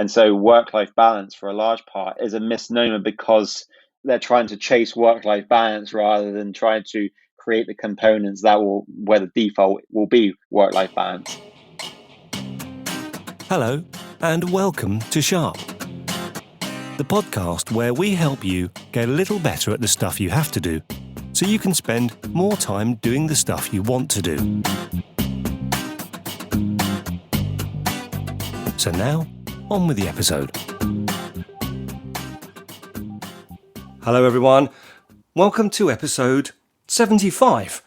And so work-life balance for a large part is a misnomer because they're trying to chase work-life balance rather than trying to create the components where the default will be work-life balance. Hello, and welcome to Sharp, the podcast where we help you get a little better at the stuff you have to do, so you can spend more time doing the stuff you want to do. So now, on with the episode. Hello everyone, welcome to episode 75.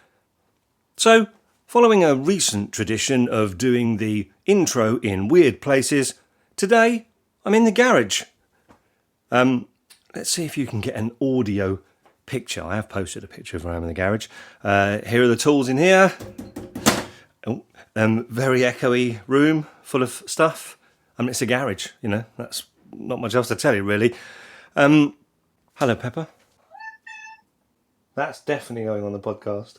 So, following a recent tradition of doing the intro in weird places, today I'm in the garage. Let's see if you can get an audio picture. I have posted a picture of where I'm in the garage. Here are the tools in here. Very echoey room full of stuff. It's a garage, that's not much else to tell you really. Hello Pepper. That's definitely going on the podcast.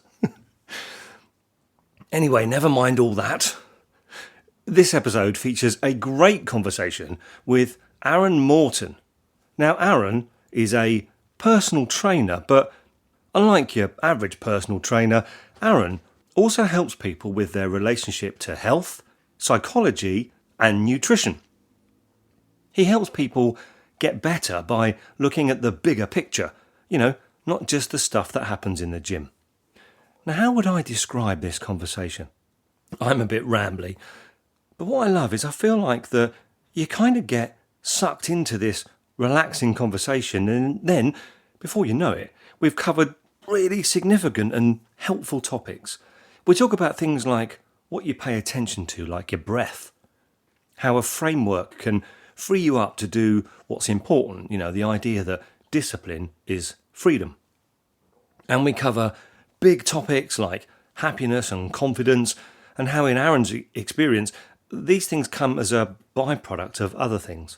Anyway, never mind all that. This episode features a great conversation with Aaron Morton. Now, Aaron is a personal trainer, but unlike your average personal trainer, Aaron also helps people with their relationship to health, psychology, and nutrition. He helps people get better by looking at the bigger picture, not just the stuff that happens in the gym. Now, how would I describe this conversation? I'm a bit rambly, but what I love is I feel like that you kind of get sucked into this relaxing conversation, and then, before you know it, we've covered really significant and helpful topics. We talk about things like what you pay attention to, like your breath, how a framework can free you up to do what's important, the idea that discipline is freedom. And we cover big topics like happiness and confidence, and how in Aaron's experience, these things come as a byproduct of other things.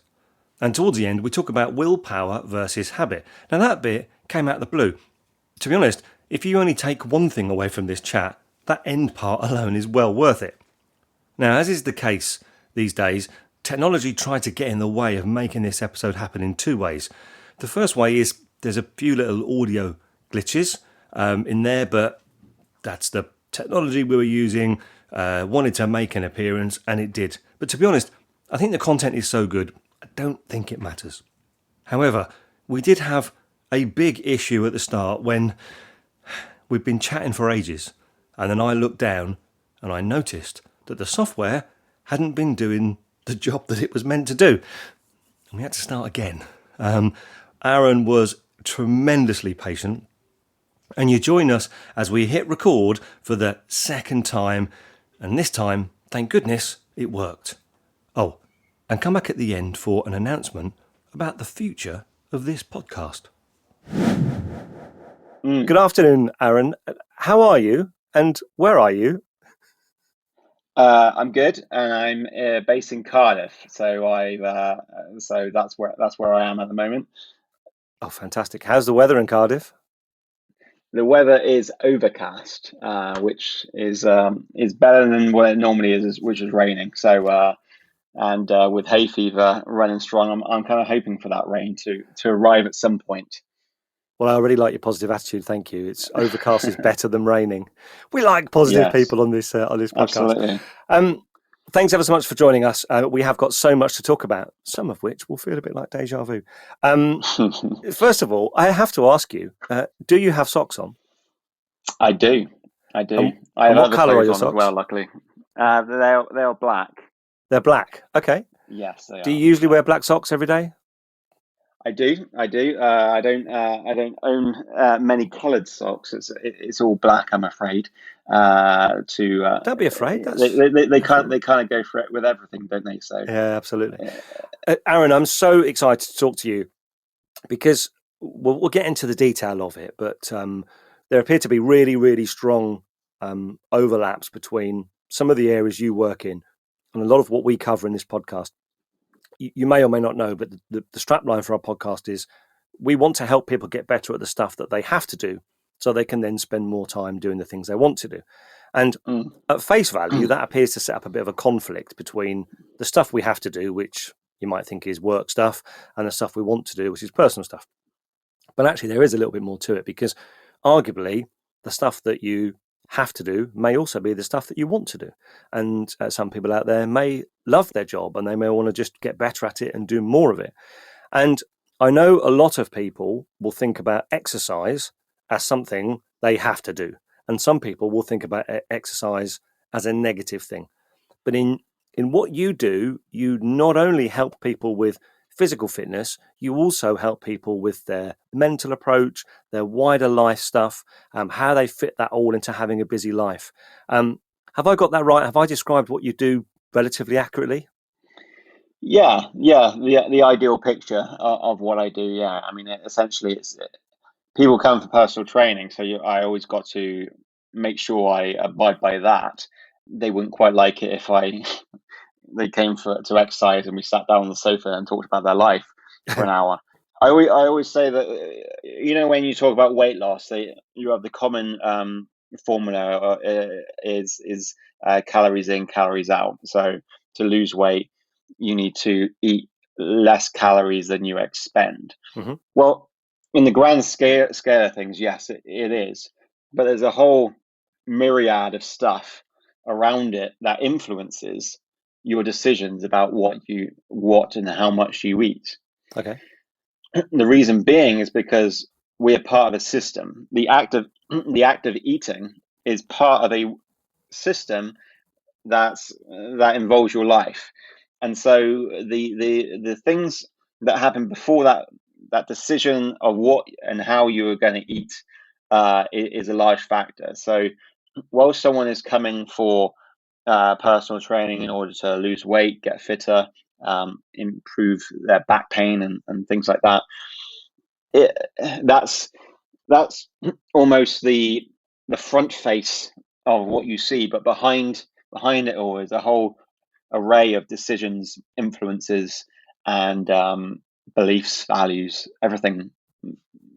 And towards the end, we talk about willpower versus habit. Now that bit came out of the blue. To be honest, if you only take one thing away from this chat, that end part alone is well worth it. Now, as is the case these days, technology tried to get in the way of making this episode happen in two ways. The first way is there's a few little audio glitches in there, but that's the technology we were using, wanted to make an appearance, and it did. But to be honest, I think the content is so good, I don't think it matters. However, we did have a big issue at the start when we'd been chatting for ages, and then I looked down and I noticed that the software hadn't been doing the job that it was meant to do. And we had to start again. Aaron was tremendously patient, and you join us as we hit record for the second time, and this time, thank goodness, it worked. Oh, and come back at the end for an announcement about the future of this podcast. Good afternoon, Aaron. How are you, and where are you? I'm good, and I'm based in Cardiff, so so that's where I am at the moment. Oh, fantastic! How's the weather in Cardiff? The weather is overcast, which is better than what it normally is, which is raining. So, with hay fever running strong, I'm kind of hoping for that rain to arrive at some point. Well, I really like your positive attitude. Thank you. It's overcast is better than raining. We like positive people on this podcast. Absolutely. Thanks ever so much for joining us. We have got so much to talk about, some of which will feel a bit like deja vu. First of all, I have to ask you, do you have socks on? I do. I have what colour are your on socks? As well, luckily. They are black. They're black. Okay. Yes, they are. Do you usually wear black socks every day? I do. I don't own many coloured socks. It's all black, I'm afraid. Don't be afraid. They kind of go for it with everything, don't they? So yeah, absolutely. Aaron, I'm so excited to talk to you because we'll get into the detail of it, but there appear to be really, really strong overlaps between some of the areas you work in and a lot of what we cover in this podcast. You may or may not know, but the strapline for our podcast is we want to help people get better at the stuff that they have to do so they can then spend more time doing the things they want to do. And at face value, that appears to set up a bit of a conflict between the stuff we have to do, which you might think is work stuff, and the stuff we want to do, which is personal stuff. But actually, there is a little bit more to it, because arguably the stuff that you have to do may also be the stuff that you want to do. And some people out there may love their job and they may want to just get better at it and do more of it. And I know a lot of people will think about exercise as something they have to do. And some people will think about exercise as a negative thing. But in what you do, you not only help people with physical fitness, you also help people with their mental approach, their wider life stuff, how they fit that all into having a busy life. Have I got that right? Have I described what you do relatively accurately? Yeah, the ideal picture of what I do. Yeah, I mean, essentially, it's people come for personal training, so I always got to make sure I abide by that. They wouldn't quite like it if I they came to exercise and we sat down on the sofa and talked about their life for an hour. I always say that when you talk about weight loss, you have the common formula is calories in, calories out. So to lose weight, you need to eat less calories than you expend. Mm-hmm. Well, in the grand scale of things, yes, it is. But there's a whole myriad of stuff around it that influences your decisions about what and how much you eat. Okay. The reason being is because we're part of a system. The act of eating is part of a system that involves your life. And so the things that happen before that decision of what and how you are going to eat is a large factor. So while someone is coming for personal training in order to lose weight, get fitter, improve their back pain and things like that, that's almost the front face of what you see, but behind it all is a whole array of decisions, influences, and beliefs, values, everything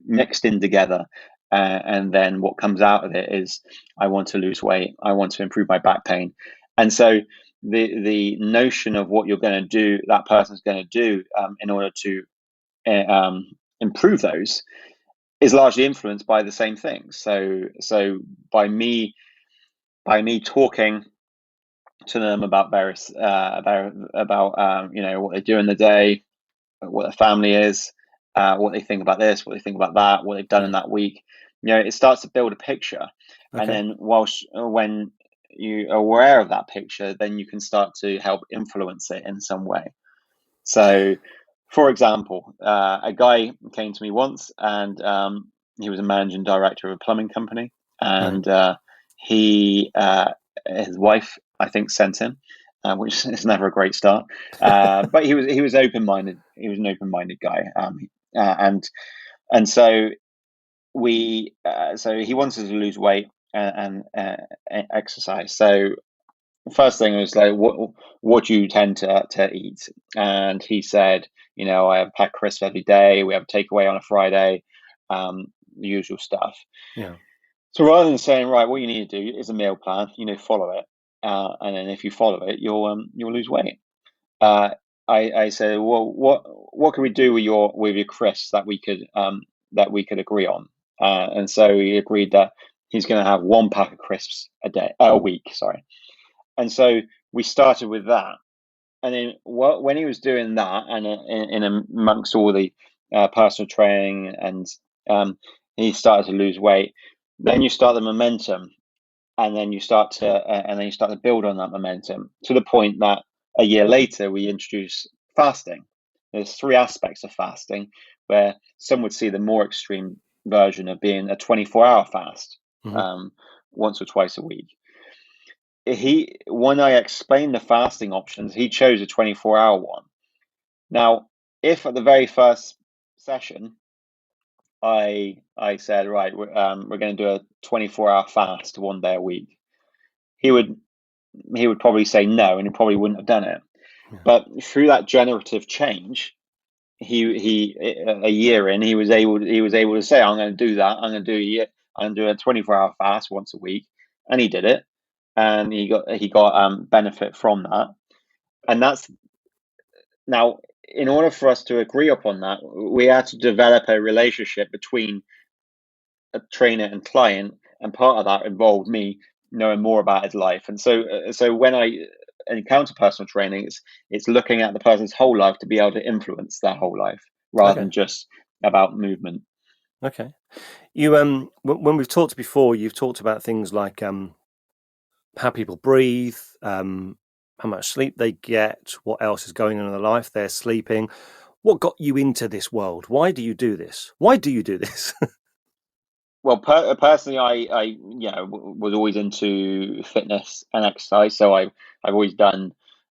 mixed in together. And then what comes out of it is, I want to lose weight, I want to improve my back pain. And so the notion of what you're going to do, that person's going to do in order to improve those, is largely influenced by the same things. So by me talking to them about various about what they do in the day, what their family is, what they think about this, what they think about that, what they've done in that week, it starts to build a picture. Okay. And then when you are aware of that picture, then you can start to help influence it in some way. So, for example, a guy came to me once, and he was a managing director of a plumbing company, and his wife, I think, sent him, which is never a great start. But he was open minded. He was an open minded guy, and so so he wanted to lose weight and exercise. So first thing was like, what do you tend to eat? And he said, I have a pack of crisps every day. We have a takeaway on a Friday, the usual stuff. Yeah. So rather than saying, right, what you need to do is a meal plan, follow it, and then if you follow it, you'll lose weight. I said, well, what can we do with your crisps that we could agree on? And so he agreed that he's going to have one pack of crisps a week, sorry. And so we started with that, and then when he was doing that, and in amongst all the personal training, and he started to lose weight, then you start the momentum, and then you start to build on that momentum to the point that a year later we introduce fasting. There's 3 aspects of fasting, where some would see the more extreme version of being a 24-hour fast, once or twice a week. When I explained the fasting options, he chose a 24-hour one. Now, if at the very first session I said, right, we're going to do a 24-hour fast 1 day a week, he would probably say no, and he probably wouldn't have done it. Yeah. But through that generative change, he a year in, he was able to say, I'm going to do that. I'm going to do a 24-hour fast once a week, and he did it. And he got benefit from that, and that's now in order for us to agree upon that, we had to develop a relationship between a trainer and client, and part of that involved me knowing more about his life. And so when I encounter personal training, it's looking at the person's whole life to be able to influence their whole life rather than just about movement. Okay. You when we've talked before, you've talked about things like how people breathe, how much sleep they get, what else is going on in their life, they're sleeping. What got you into this world? Why do you do this? Why do you do this? Well, personally, I was always into fitness and exercise. So I've always done.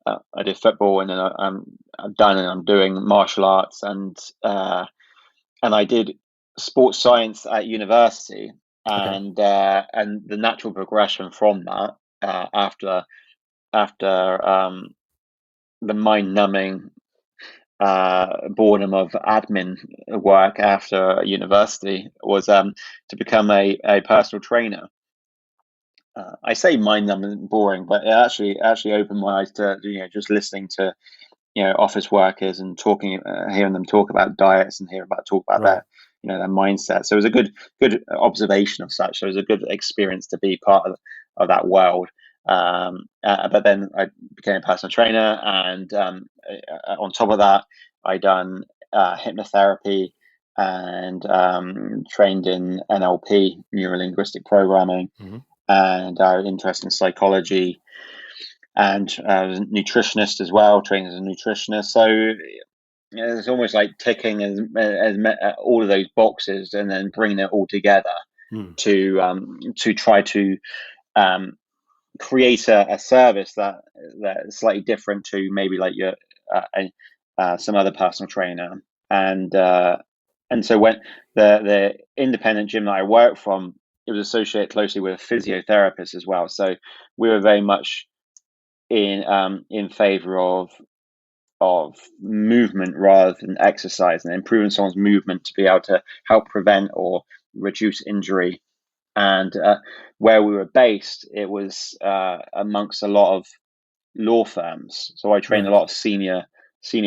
I did football, and then I'm doing martial arts, and I did sports science at university, Okay. and the natural progression from that after the mind numbing boredom of admin work after university was to become a personal trainer. I say mind numbing and boring, but it actually opened my eyes to just listening to office workers and talking, hearing them talk about diets and talk about Right. their mindset. So it was a good observation of such. So it was a good experience to be part of that world. But then I became a personal trainer, and on top of that, I done hypnotherapy and trained in NLP, neuro linguistic programming, Mm-hmm. and interest in psychology, and I was a nutritionist as well, trained as a nutritionist. So it's almost like ticking all of those boxes and then bringing it all together Mm. to try to um, create a service that is slightly different to maybe like your some other personal trainer. And so when the independent gym that I worked from, it was associated closely with a physiotherapist as well. So we were very much in favor of movement rather than exercise, and improving someone's movement to be able to help prevent or reduce injury. And where we were based, it was amongst a lot of law firms. So I trained a Right. lot of senior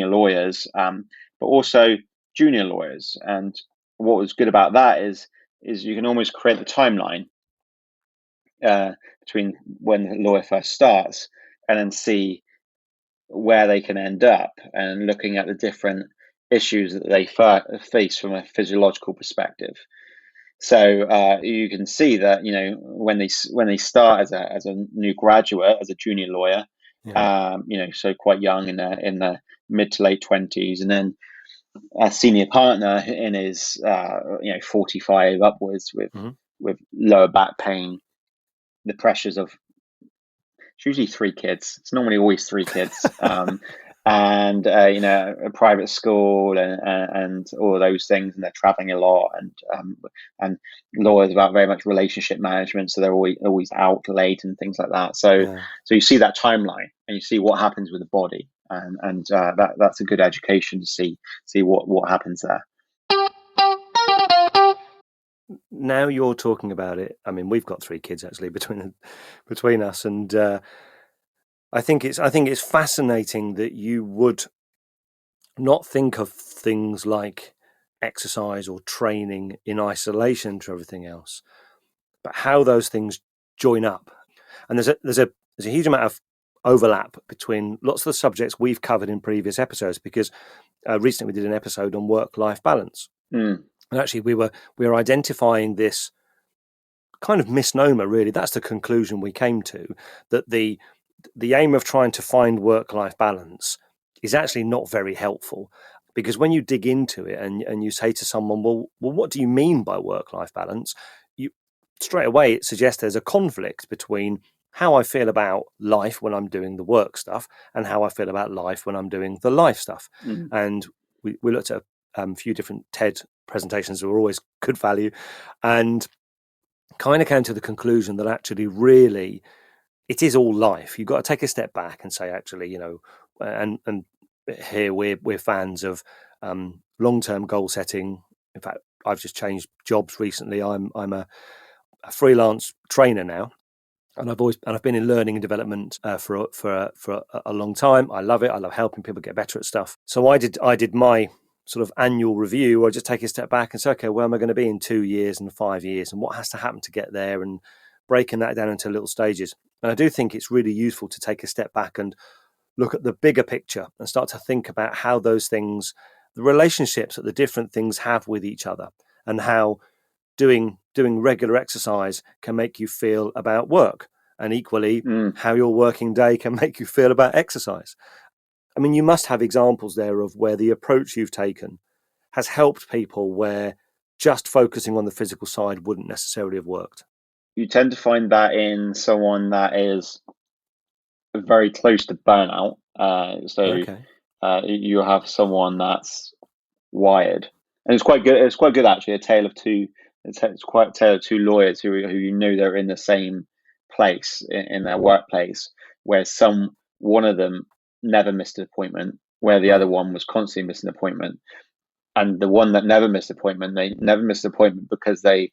lawyers, but also junior lawyers. And what was good about that is you can almost create the timeline between when the lawyer first starts and then see where they can end up, and looking at the different issues that they face from a physiological perspective. So you can see that when they start as a new graduate, as a junior lawyer, Yeah. so quite young in the mid to late 20s, and then a senior partner in his 45 upwards Mm-hmm. with lower back pain, the pressures of it's usually three kids. It's normally always three kids, and a private school and all of those things, and they're traveling a lot, and lawyers about very much relationship management, so they're always out late and things like that. So Yeah. you see that timeline, and you see what happens with the body, and that's a good education to see what happens there. Now you're talking about it. I mean, we've got three kids actually between us, and I think it's fascinating that you would not think of things like exercise or training in isolation to everything else, but how those things join up. And there's a huge amount of overlap between lots of the subjects we've covered in previous episodes, because recently we did an episode on work-life balance. Mm. And actually we were identifying this kind of misnomer, really. That's the conclusion we came to, that the aim of trying to find work-life balance is actually not very helpful, because when you dig into it and you say to someone, well, what do you mean by work-life balance? You straight away it suggests there's a conflict between how I feel about life when I'm doing the work stuff and how I feel about life when I'm doing the life stuff. Mm. And we looked at a few different TED presentations that were always good value, and kind of came to the conclusion that actually really it is all life. You've got to take a step back and say, actually, and here we're fans of long-term goal setting. In fact, I've just changed jobs recently. I'm a freelance trainer now, And I've been in learning and development for a long time. I love it. I love helping people get better at stuff. So I did my sort of annual review. I just take a step back and say, okay, where am I going to be in 2 years and 5 years, and what has to happen to get there, and breaking that down into little stages. And I do think it's really useful to take a step back and look at the bigger picture and start to think about how those things, the relationships that the different things have with each other, and how doing regular exercise can make you feel about work, and equally how your working day can make you feel about exercise. I mean, you must have examples there of where the approach you've taken has helped people where just focusing on the physical side wouldn't necessarily have worked. You tend to find that in someone that is very close to burnout. Okay. You have someone that's wired, and it's quite good. It's quite good actually. A tale of two. It's quite a tale of two lawyers who you know they're in the same place in their workplace, where one of them never missed an appointment, where the other one was constantly missing an appointment, and the one that never missed an appointment, they never missed an appointment because they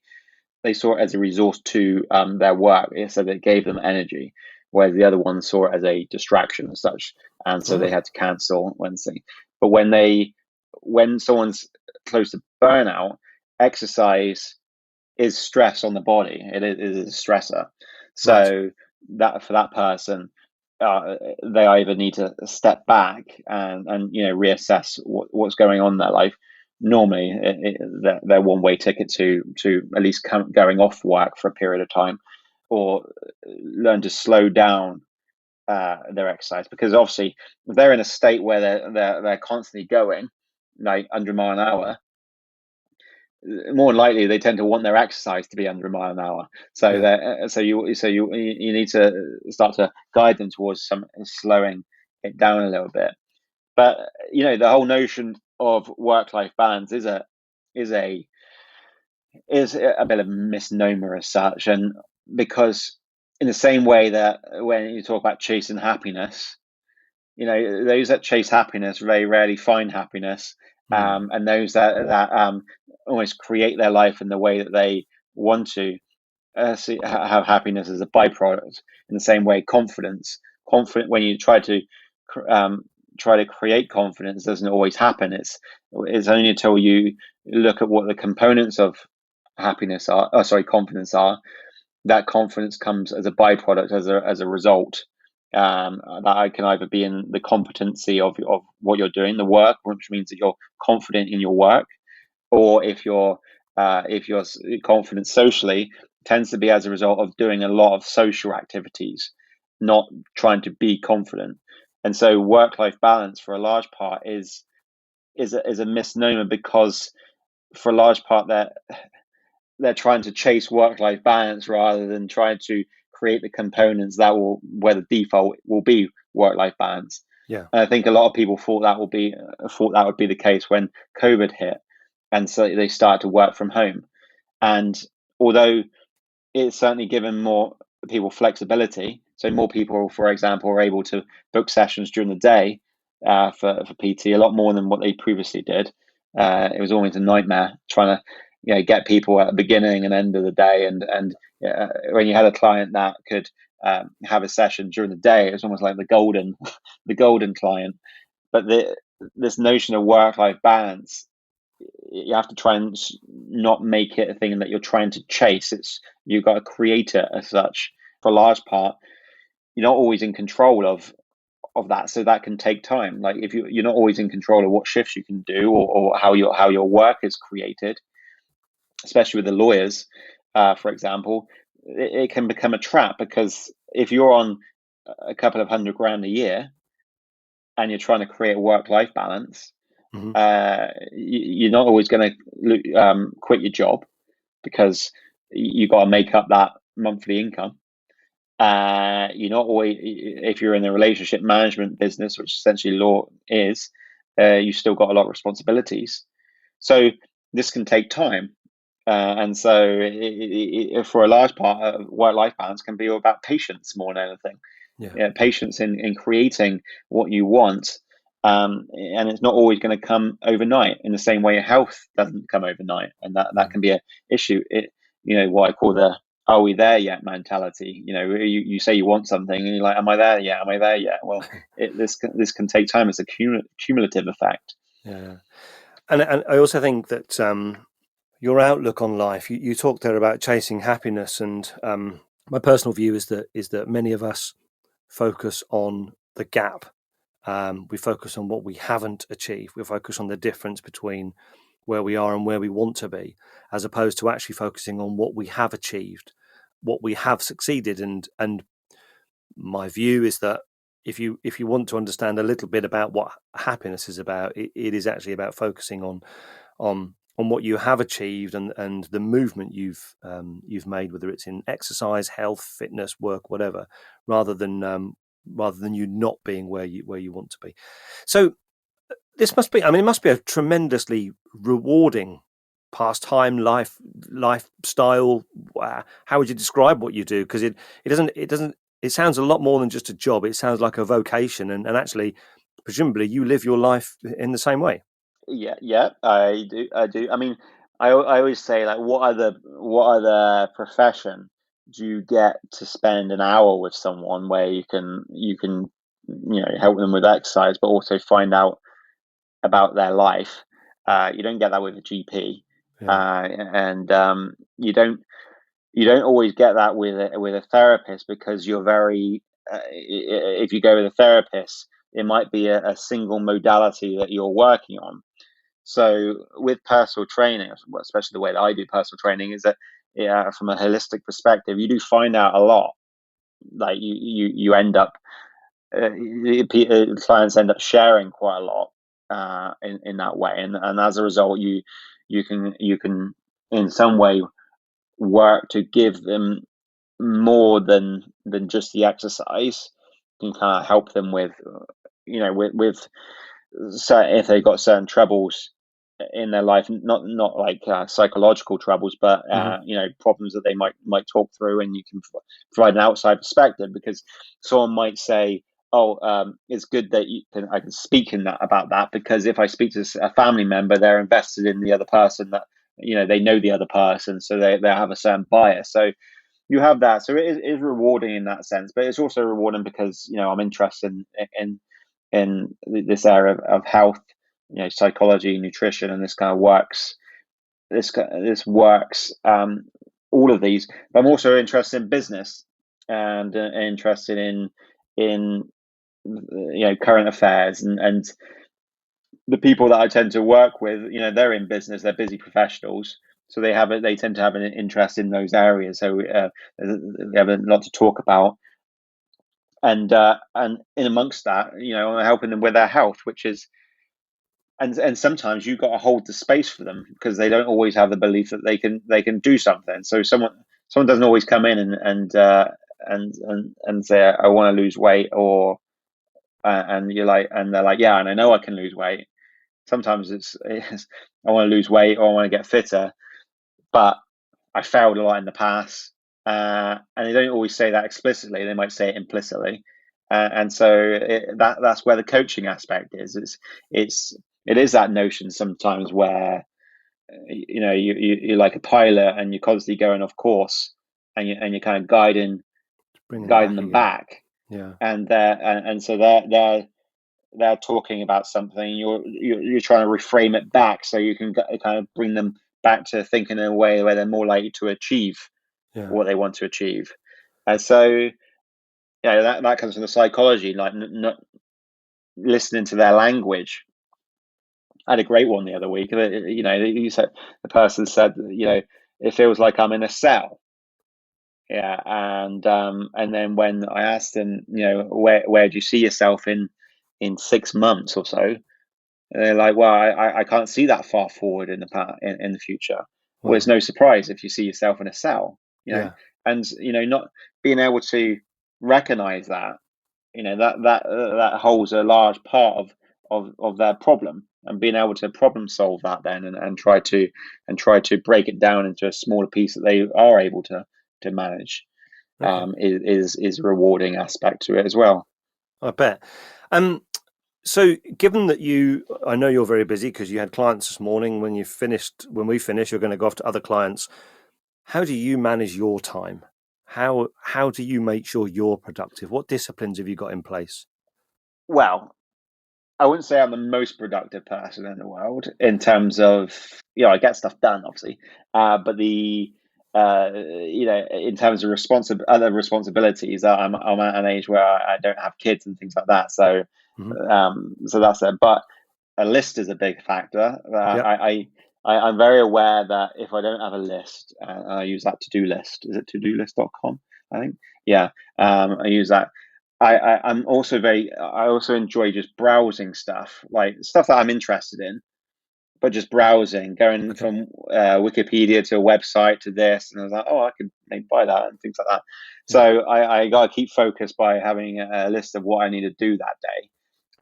saw it as a resource to their work, so that it gave them energy, whereas the other one saw it as a distraction as such, and so they had to cancel Wednesday. But when someone's close to burnout, exercise is stress on the body. It is a stressor. So that for that person, they either need to step back and reassess what's going on in their life. Normally, they're one way ticket to at least going off work for a period of time, or learn to slow down their exercise, because obviously if they're in a state where they're constantly going like 100 mile an hour, more than likely they tend to want their exercise to be under a mile an hour. So you need to start to guide them towards some slowing it down a little bit. But the whole notion of work-life balance is a bit of a misnomer as such, and because in the same way that when you talk about chasing happiness, those that chase happiness very rarely find happiness, and those that almost create their life in the way that they want to have happiness as a byproduct. In the same way, confident when you try to create confidence doesn't always happen. It's only until you look at what the components of confidence are, that confidence comes as a byproduct, as a result. That can either be in the competency of what you're doing, the work, which means that you're confident in your work, or if you're confident socially, tends to be as a result of doing a lot of social activities, not trying to be confident. And so work-life balance for a large part is a misnomer, because for a large part they're trying to chase work-life balance rather than trying to create the components where the default will be work-life balance. Yeah. And I think a lot of people thought that would be the case when COVID hit, and so they started to work from home. And although it's certainly given more people flexibility, so more people, for example, are able to book sessions during the day for PT, a lot more than what they previously did. It was always a nightmare trying to get people at the beginning and end of the day, and when you had a client that could have a session during the day, it was almost like the golden client. But this notion of work-life balance, you have to try and not make it a thing that you're trying to chase. You've got to create it as such. For a large part, you're not always in control of that, so that can take time. Like if you're not always in control of what shifts you can do, or how your work is created, especially with the lawyers, for example, it can become a trap, because if you're on a couple of $100,000 a year and you're trying to create a work-life balance, you're not always going to quit your job, because you got to make up that monthly income. You're not always, if you're in the relationship management business, which essentially law is, you still got a lot of responsibilities. So this can take time. And so for a large part, work-life balance can be about patience more than anything. Patience in creating what you want. And it's not always going to come overnight, in the same way health doesn't come overnight. And that can be an issue. What I call the are we there yet mentality. You say you want something and you're like, am I there yet? Am I there yet? Well, this can take time. It's a cumulative effect. Yeah. And I also think that your outlook on life, you talked there about chasing happiness, and my personal view is that many of us focus on the gap. We focus on what we haven't achieved. We focus on the difference between where we are and where we want to be, as opposed to actually focusing on what we have achieved, what we have succeeded. And my view is that if you want to understand a little bit about what happiness is about, it is actually about focusing on what you have achieved, and the movement you've made, whether it's in exercise, health, fitness, work, whatever, rather than you not being where you want to be. So this must be, I mean, it must be a tremendously rewarding pastime, lifestyle. How would you describe what you do? Because it sounds a lot more than just a job. It sounds like a vocation, and actually, presumably, you live your life in the same way. Yeah, I do. I mean, I always say, like, what other profession do you get to spend an hour with someone where you can help them with exercise, but also find out about their life. You don't get that with a GP, Yeah. and you don't always get that with a therapist, because you're very if you go with a therapist, it might be a single modality that you're working on. So with personal training, especially the way that I do personal training, is that, yeah, from a holistic perspective, you do find out a lot. Like you end up clients end up sharing quite a lot in that way, and as a result, you can in some way work to give them more than just the exercise. You can kind of help them with, with certain, if they've got certain troubles in their life, not like psychological troubles, but Hmm. problems that they might talk through, and you can provide an outside perspective, because someone might say, "Oh, it's good that I can speak in that about that, because if I speak to a family member, they're invested in the other person, that they know the other person, so they have a certain bias." So you have that, so it is rewarding in that sense, but it's also rewarding because I'm interested in this area of health, psychology, nutrition, and this kind of works. This works. All of these, but I'm also interested in business, and interested in current affairs, and the people that I tend to work with. They're in business, they're busy professionals, so they tend to have an interest in those areas. So they have a lot to talk about, and in amongst that, helping them with their health, which is, and sometimes you've got to hold the space for them, because they don't always have the belief that they can do something. So someone doesn't always come in and say, I want to lose weight, or and you're like, and they're like, yeah, and I know I can lose weight. Sometimes it's I want to lose weight, or I want to get fitter, but I failed a lot in the past. And they don't always say that explicitly; they might say it implicitly. And so that's where the coaching aspect is. It is that notion sometimes where you're like a pilot, and you're constantly going off course, and you're kind of Bring them guiding back them again. back, Yeah. and so they're talking about something. You're trying to reframe it back, so you can kind of bring them back to thinking in a way where they're more likely to achieve Yeah. what they want to achieve. And so, that comes from the psychology, like not listening to their language. I had a great one the other week. You said, the person said, it feels like I'm in a cell. Yeah, and then when I asked them, where do you see yourself in 6 months or so, and they're like, well, I can't see that far forward in the future. Well, it's Wow. no surprise if you see yourself in a cell, Yeah. and not being able to recognize that, that holds a large part of their problem, and being able to problem solve that then, and try to break it down into a smaller piece that they are able to manage, Okay. is a rewarding aspect to it as well. I bet. Um. So, given that I know you're very busy because you had clients this morning. When we finish, you're going to go off to other clients. how do you manage your time? How do you make sure you're productive? What disciplines have you got in place? Well, I wouldn't say I'm the most productive person in the world in terms of, I get stuff done, obviously, but in terms of other responsibilities, I'm at an age where I don't have kids and things like that. So, Mhm. so that's it. But a list is a big factor. Yep. I'm very aware that if I don't have a list, I use that to-do list. Is it todolist.com? I think. Yeah. I use that. I also enjoy just browsing stuff, like stuff that I'm interested in, but just browsing, going Okay. from Wikipedia to a website to this, and I was like, oh, I could maybe buy that and things like that. Yeah. So I got to keep focused by having a list of what I need to do that day,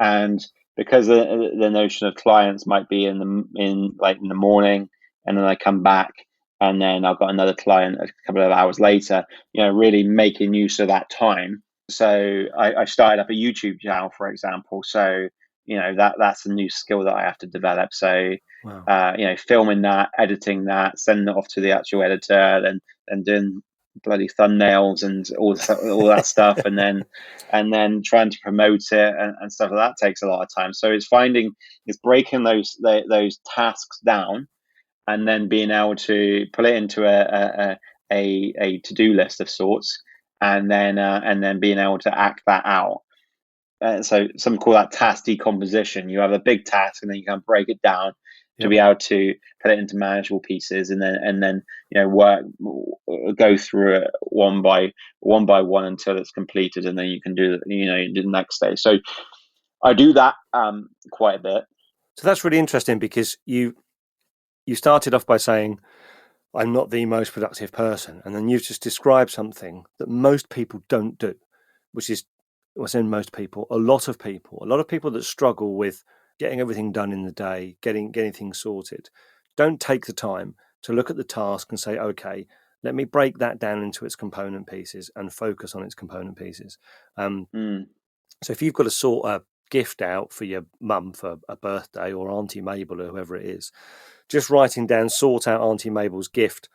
and because the notion of clients might be in the morning, and then I come back, and then I've got another client a couple of hours later. Really making use of that time. So I started up a YouTube channel, for example. So that's a new skill that I have to develop. So Wow. filming that, editing that, sending it off to the actual editor, and doing bloody thumbnails and all that stuff, and then trying to promote it and stuff like that takes a lot of time. So it's breaking those tasks down, and then being able to put it into a to-do list of sorts, and then being able to act that out. So some call that task decomposition. You have a big task, and then you can break it down to Yep. be able to put it into manageable pieces, and then go through it one by one until it's completed, and then you can do the next day. So I do that quite a bit. So that's really interesting because you started off by saying I'm not the most productive person, and then you've just described something that most people don't do, which is what's in most people. A lot of people that struggle with getting everything done in the day, getting things sorted, don't take the time to look at the task and say, okay, let me break that down into its component pieces and focus on its component pieces. So if you've got to sort a gift out for your mum for a birthday, or Auntie Mabel or whoever it is, just writing down sort out Auntie Mabel's gift,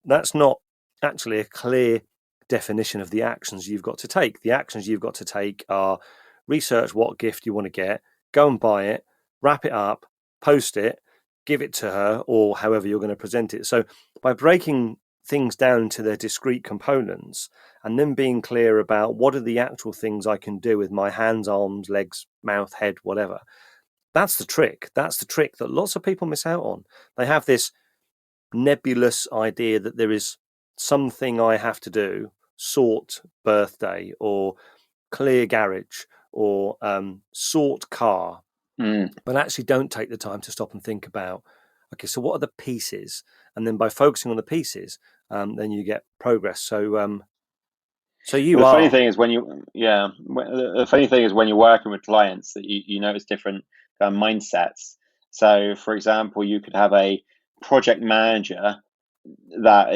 that's not actually a clear definition of the actions you've got to take. The actions you've got to take are research what gift you want to get, go and buy it, wrap it up, post it, give it to her, or however you're going to present it. So by breaking things down into their discrete components and then being clear about what are the actual things I can do with my hands, arms, legs, mouth, head, whatever, that's the trick. That's the trick that lots of people miss out on. They have this nebulous idea that there is something I have to do, sort birthday, or clear garage, or sort car, but actually don't take the time to stop and think about, okay, so what are the pieces? And then by focusing on the pieces, then you get progress. So But you the funny are, thing is the funny thing is when you're working with clients that you notice different mindsets. So, for example, you could have a project manager that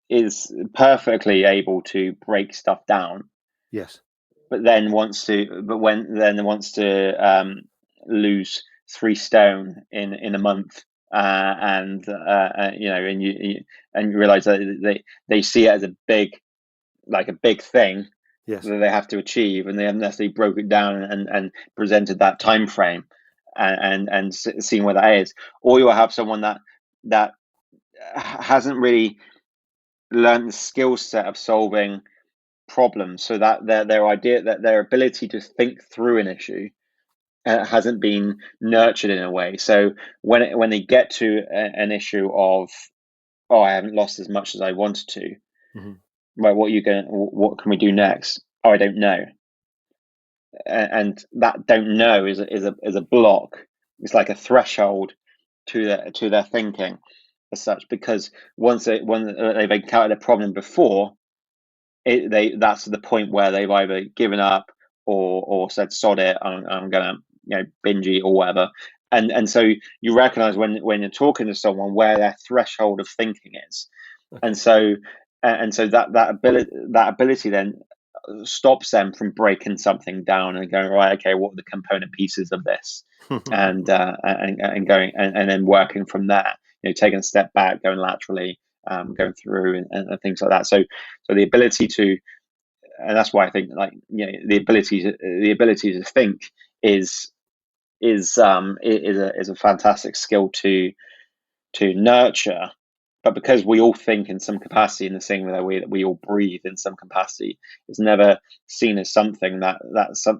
is perfectly able to break stuff down, yes, but wants to lose 3 stone in a month, and you realize that they see it as a big thing yes, that they have to achieve, and they haven't necessarily broke it down and presented that time frame, and seen where that is. Or you'll have someone that hasn't really learned the skill set of solving problems, so that their ability to think through an issue hasn't been nurtured in a way. So when they get to an issue of, oh, I haven't lost as much as I wanted to, mm-hmm. right? What can we do next? Oh, I don't know. And that don't know is a block. It's like a threshold to their thinking as such, because when they've encountered a problem before, that's the point where they've either given up or said sod it, I'm gonna binge eat or whatever. And so you recognize when you're talking to someone where their threshold of thinking is. Okay. And so that ability then stops them from breaking something down and going, right, okay, what are the component pieces of this, and going and then working from there. taking a step back, going laterally, going through, and things like that. So the ability to, and that's why I think the ability to think is a fantastic skill to nurture. But because we all think in some capacity, in the same way that we all breathe in some capacity, it's never seen as something that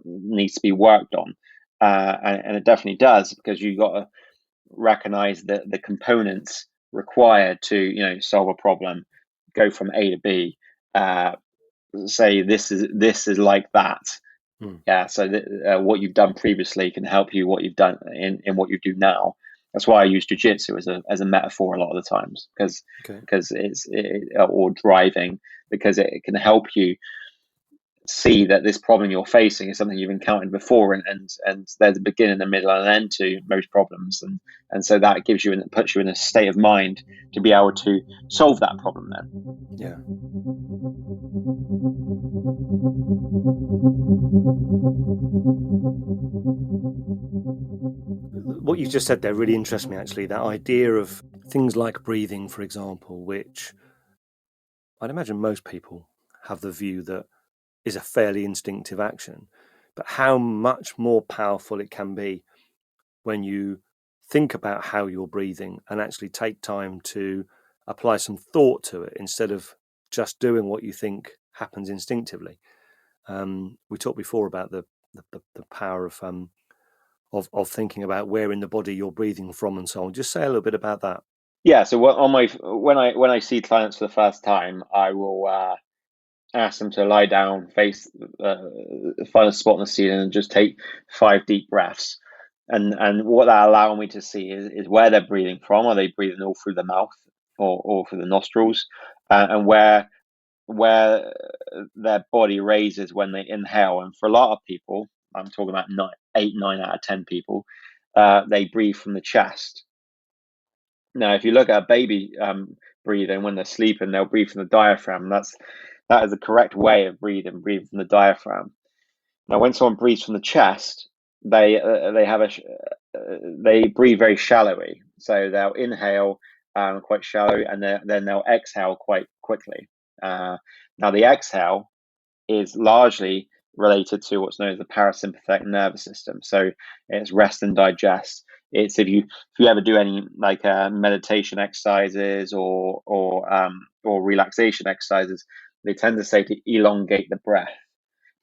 needs to be worked on, and it definitely does, because you've got to recognize the components required to solve a problem, go from A to B. Say this is like that. Yeah. So what you've done previously can help you what you've done in what you do now. That's why I use jiu-jitsu as a metaphor a lot of the times, because it's or driving, because it can help you see that this problem you're facing is something you've encountered before, and there's a beginning, a middle, and an end to most problems, and so that gives you and puts you in a state of mind to be able to solve that problem then. Yeah. What you've just said there really interests me, actually. That idea of things like breathing, for example, which I'd imagine most people have the view that is a fairly instinctive action, but how much more powerful it can be when you think about how you're breathing and actually take time to apply some thought to it instead of just doing what you think happens instinctively. We talked before about the power of thinking about where in the body you're breathing from and so on. Just say a little bit about that. Yeah. So when I see clients for the first time, I will ask them to lie down, find a spot on the ceiling, and just take 5 deep breaths. And what that allows me to see is where they're breathing from. Are they breathing all through the mouth or through the nostrils? And where their body raises when they inhale. And for a lot of people, I'm talking about 9 out of 10 people, they breathe from the chest. Now, if you look at a baby breathing when they're sleeping, they'll breathe from the diaphragm. That is the correct way of breathing from the diaphragm. Now, when someone breathes from the chest, they breathe very shallowly. So they'll inhale quite shallow, and then they'll exhale quite quickly. Now, the exhale is largely related to what's known as the parasympathetic nervous system. So it's rest and digest. It's if you ever do any meditation exercises or relaxation exercises, they tend to say to elongate the breath.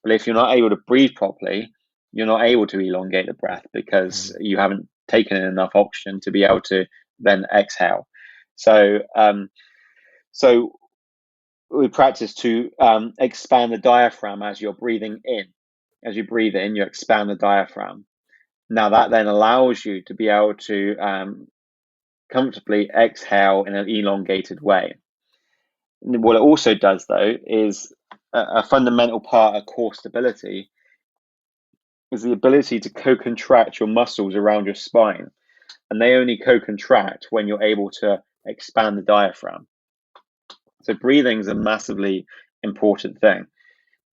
But if you're not able to breathe properly, you're not able to elongate the breath, because you haven't taken in enough oxygen to be able to then exhale. So we practice to expand the diaphragm as you're breathing in. As you breathe in, you expand the diaphragm. Now that then allows you to be able to comfortably exhale in an elongated way. What it also does, though, is a fundamental part of core stability is the ability to co-contract your muscles around your spine. And they only co-contract when you're able to expand the diaphragm. So breathing is a massively important thing.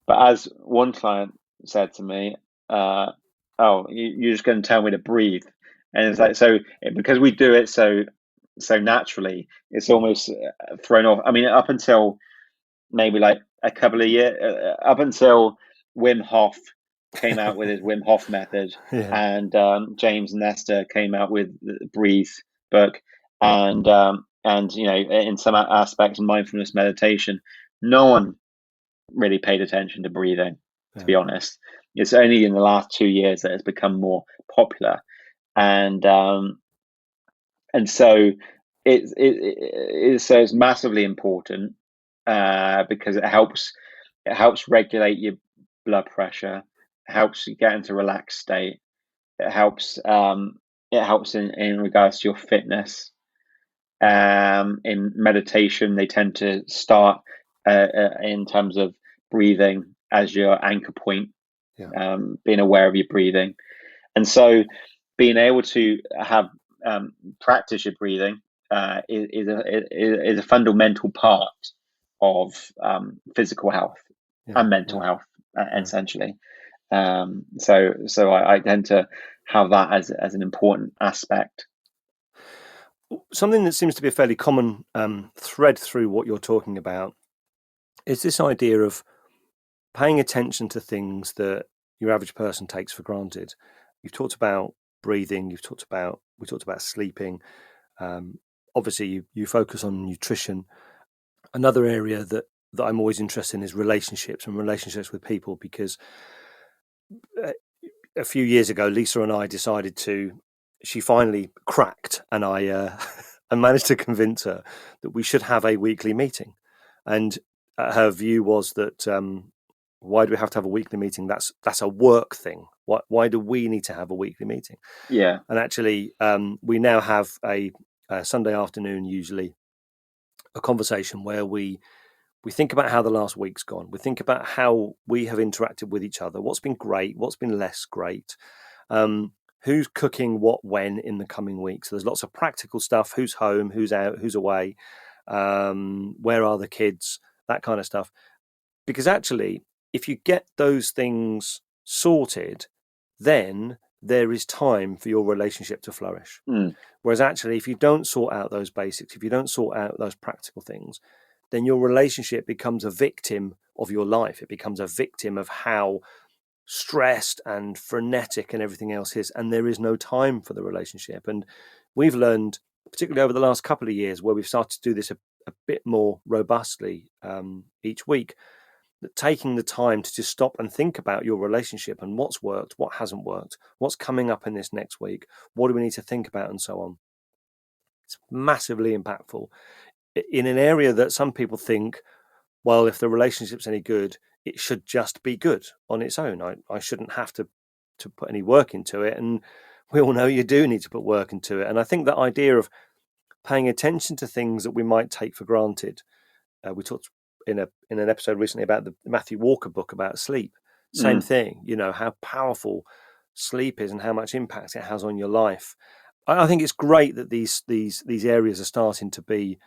But as one client said to me, you're just going to tell me to breathe. And it's like, because we do it so naturally, it's almost thrown off. I mean, up until maybe like a couple of years, up until Wim Hof came out with his Wim Hof method, and James Nestor came out with the Breathe book, and in some aspects, mindfulness meditation. No one really paid attention to breathing, to be honest. It's only in the last 2 years that it's become more popular, and so it's massively important because it helps regulate your blood pressure, helps you get into a relaxed state. It helps in regards to your fitness. In meditation, they tend to start in terms of breathing as your anchor point, being aware of your breathing. And so being able to have practice your breathing is a fundamental part of physical health and mental health, essentially. So I tend to have that as an important aspect. something that seems to be a fairly common thread through what you're talking about is this idea of paying attention to things that your average person takes for granted. You've talked about breathing. We talked about sleeping. Obviously, you focus on nutrition. Another area that I'm always interested in is relationships and relationships with people, because a few years ago, Lisa and I decided she finally cracked, and I managed to convince her that we should have a weekly meeting. And her view was that why do we have to have a weekly meeting? That's a work thing. Why do we need to have a weekly meeting? Yeah. And actually, we now have a Sunday afternoon, usually, a conversation where we think about how the last week's gone. We think about how we have interacted with each other. What's been great? What's been less great? Who's cooking what when in the coming weeks? So there's lots of practical stuff. Who's home? Who's out? Who's away? Where are the kids? That kind of stuff. Because actually, if you get those things sorted, then there is time for your relationship to flourish. Whereas actually, if you don't sort out those basics, if you don't sort out those practical things, then your relationship becomes a victim of your life. It becomes a victim of how stressed and frenetic and everything else is, and there is no time for the relationship. And we've learned, particularly over the last couple of years, where we've started to do this a bit more robustly each week, that taking the time to just stop and think about your relationship and what's worked, what hasn't worked, what's coming up in this next week, what do we need to think about, and so on. It's massively impactful in an area that some people think, well, if the relationship's any good, it should just be good on its own. I shouldn't have to put any work into it. And we all know you do need to put work into it. And I think that idea of paying attention to things that we might take for granted. We talked in an episode recently about the Matthew Walker book about sleep. Same thing, how powerful sleep is and how much impact it has on your life. I think it's great that these areas are starting to be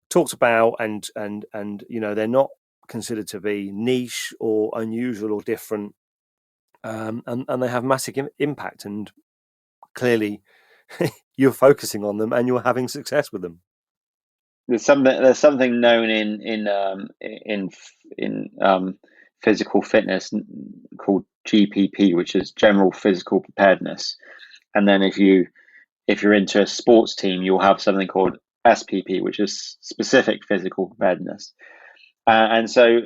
talked about, and they're not considered to be niche or unusual or different, and they have massive impact. And clearly, you're focusing on them and you're having success with them. There's something known in physical fitness called GPP, which is general physical preparedness. And then if you're into a sports team, you'll have something called SPP, which is specific physical preparedness. And so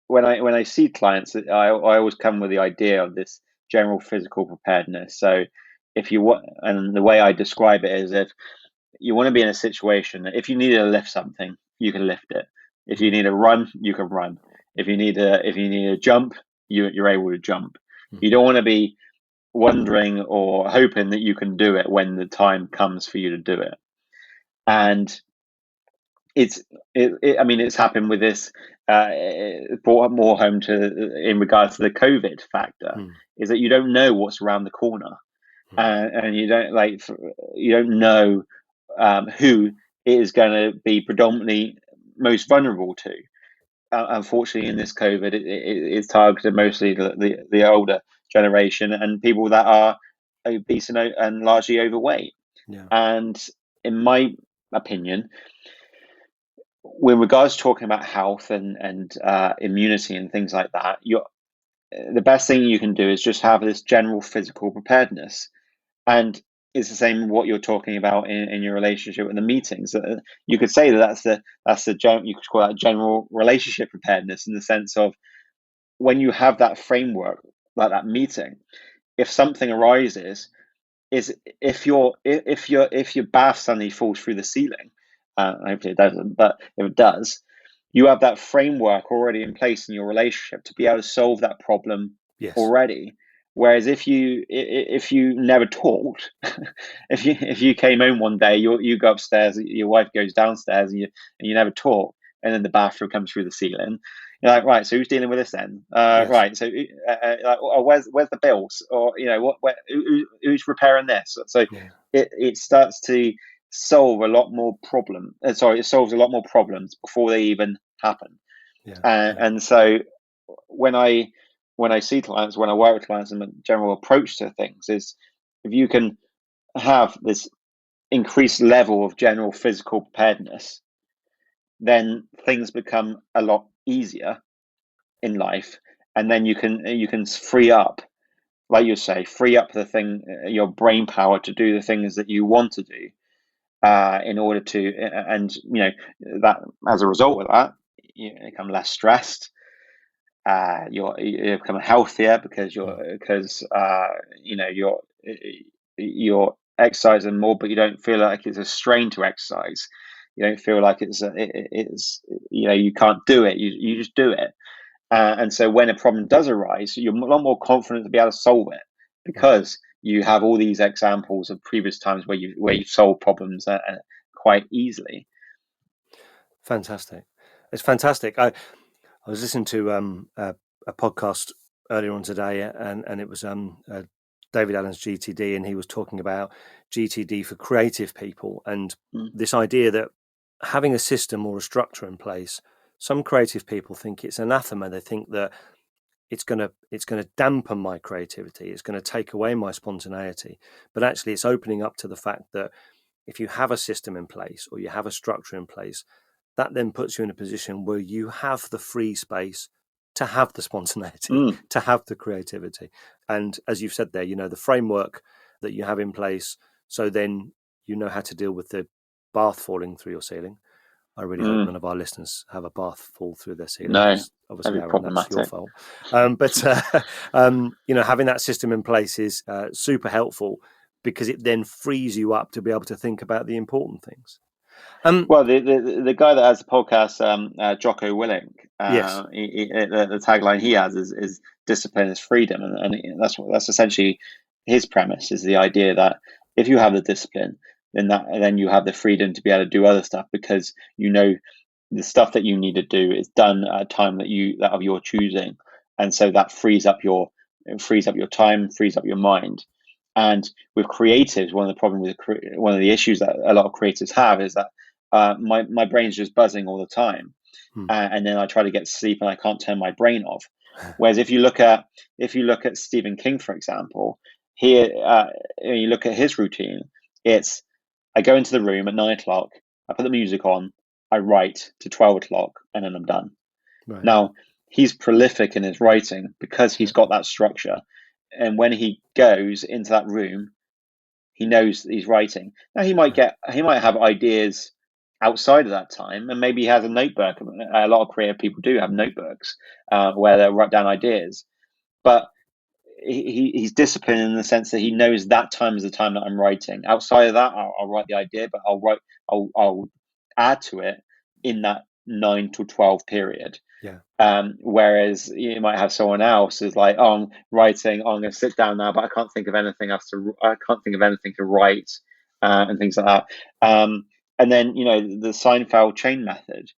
when I see clients, I always come with the idea of this general physical preparedness. So if you want, and the way I describe it is, if you want to be in a situation that if you need to lift something, you can lift it. If you need to run, you can run. If you need to jump, you're able to jump. You don't want to be wondering or hoping that you can do it when the time comes for you to do it. And it's happened with this. It brought more home in regards to the COVID factor, is that you don't know what's around the corner, and you don't know who it is going to be predominantly most vulnerable to. Unfortunately, in this COVID, it's targeted mostly the older generation and people that are obese and largely overweight. Yeah. And in my opinion, with regards to talking about health and immunity and things like that, the best thing you can do is just have this general physical preparedness. And it's the same what you're talking about in your relationship with the meetings. You could say that's the you could call that general relationship preparedness, in the sense of when you have that framework, like that meeting, if something arises, is if your bath suddenly falls through the ceiling, hopefully it doesn't, but if it does, you have that framework already in place in your relationship to be able to solve that problem already. Whereas if you never talked, if you came home one day, you go upstairs, your wife goes downstairs, and you never talk, and then the bathroom comes through the ceiling. You're like, right, so who's dealing with this then? Right, so where's the bills, or who's repairing this? So it starts to solve a lot more problem. It solves a lot more problems before they even happen. And so when I see clients, when I work with clients, and the general approach to things is, if you can have this increased level of general physical preparedness, then things become a lot easier in life, and then you can free up, like you say, free up your brain power to do the things that you want to do, in order to, and that as a result of that, you become less stressed. You become healthier because you're exercising more, but you don't feel like it's a strain to exercise. You don't feel like it's you can't do it. You just do it. And so when a problem does arise, you're a lot more confident to be able to solve it, because you have all these examples of previous times where you've solved problems quite easily. Fantastic. It's fantastic. I was listening to a podcast earlier on today, and it was David Allen's GTD, and he was talking about GTD for creative people, and this idea that having a system or a structure in place, some creative people think it's anathema. They think that it's going to dampen my creativity. It's going to take away my spontaneity. But actually, it's opening up to the fact that if you have a system in place or you have a structure in place, that then puts you in a position where you have the free space to have the spontaneity, to have the creativity. And as you've said there, the framework that you have in place, so then you know how to deal with the bath falling through your ceiling. I really hope none of our listeners have a bath fall through their ceiling. No, obviously, that'd be Aaron, that's your fault. But having that system in place is super helpful, because it then frees you up to be able to think about the important things. Well, the guy that has the podcast, Jocko Willink, yes, the tagline he has is "Discipline is freedom," and that's essentially his premise. Is the idea that if you have the discipline, then you have the freedom to be able to do other stuff, because the stuff that you need to do is done at a time that of your choosing, and so that frees up your time, frees up your mind. And with creatives, one of the issues that a lot of creatives have is that my brain's just buzzing all the time, and then I try to get to sleep and I can't turn my brain off. Whereas if you look at Stephen King, for example, here you look at his routine. It's I go into the room at 9 o'clock, I put the music on, I write to 12 o'clock, and then I'm done. Right. Now, he's prolific in his writing because he's got that structure. And when he goes into that room, he knows that he's writing. Now, he might have ideas outside of that time, and maybe he has a notebook. A lot of creative people do have notebooks where they write down ideas. But he's disciplined in the sense that he knows that time is the time that I'm writing. Outside of that, I'll write the idea, but I'll add to it in that 9 to 12 period. Yeah. Whereas you might have someone else who's like, "Oh, I'm writing. Oh, I'm going to sit down now, but I can't think of anything to write," and things like that. And then the Seinfeld chain method,